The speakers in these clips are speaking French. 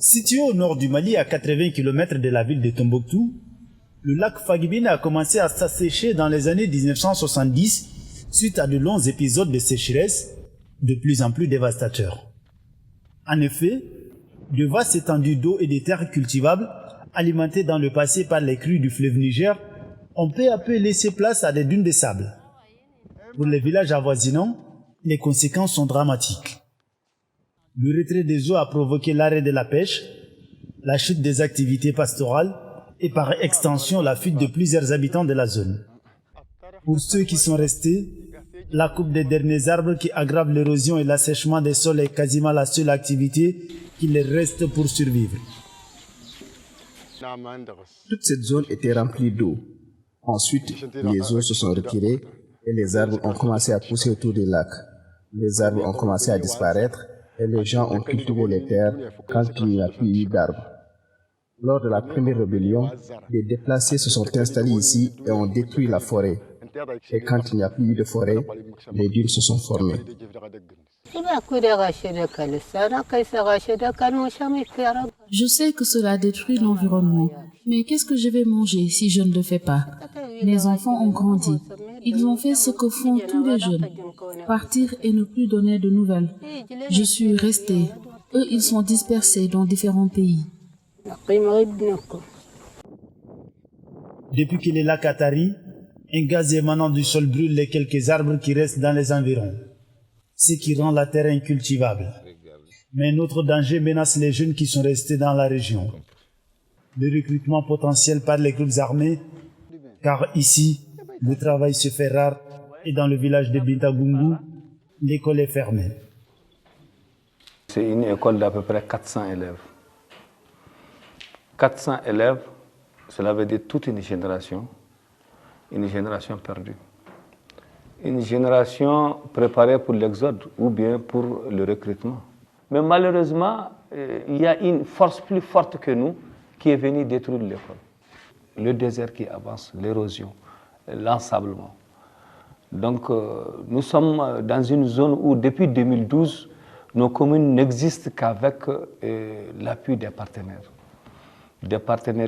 Situé au nord du Mali, à 80 km de la ville de Tombouctou, le lac Fagibine a commencé à s'assécher dans les années 1970 suite à de longs épisodes de sécheresse de plus en plus dévastateurs. En effet, de vastes étendues d'eau et de terres cultivables, alimentées dans le passé par les crues du fleuve Niger, ont peu à peu laissé place à des dunes de sable. Pour les villages avoisinants, les conséquences sont dramatiques. Le retrait des eaux a provoqué l'arrêt de la pêche, la chute des activités pastorales et par extension la fuite de plusieurs habitants de la zone. Pour ceux qui sont restés, la coupe des derniers arbres qui aggrave l'érosion et l'assèchement des sols est quasiment la seule activité qui les reste pour survivre. Toute cette zone était remplie d'eau. Ensuite, les eaux se sont retirées et les arbres ont commencé à pousser autour des lacs. Les arbres ont commencé à disparaître et les gens ont cultivé les terres quand il n'y a plus eu d'arbres. Lors de la première rébellion, les déplacés se sont installés ici et ont détruit la forêt. Et quand il n'y a plus eu de forêt, les dunes se sont formées. Je sais que cela détruit l'environnement, mais qu'est-ce que je vais manger si je ne le fais pas? Mes enfants ont grandi. Ils ont fait ce que font tous les jeunes, partir et ne plus donner de nouvelles. Je suis restée. Eux, ils sont dispersés dans différents pays. Depuis que le lac a tari, un gaz émanant du sol brûle les quelques arbres qui restent dans les environs, ce qui rend la terre incultivable. Mais un autre danger menace les jeunes qui sont restés dans la région. Le recrutement potentiel par les groupes armés, car ici, le travail se fait rare et dans le village de Bintagungu, l'école est fermée. C'est une école d'à peu près 400 élèves. 400 élèves, cela veut dire toute une génération perdue. Une génération préparée pour l'exode ou bien pour le recrutement. Mais malheureusement, il y a une force plus forte que nous qui est venue détruire l'école. Le désert qui avance, l'érosion, l'ensablement. Donc nous sommes dans une zone où depuis 2012, nos communes n'existent qu'avec l'appui des partenaires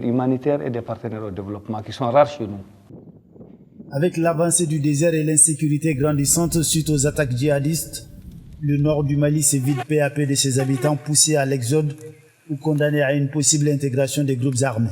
humanitaires et des partenaires au développement qui sont rares chez nous. Avec l'avancée du désert et l'insécurité grandissante suite aux attaques djihadistes, le nord du Mali se vide peu à peu de ses habitants poussés à l'exode ou condamnés à une possible intégration des groupes armés.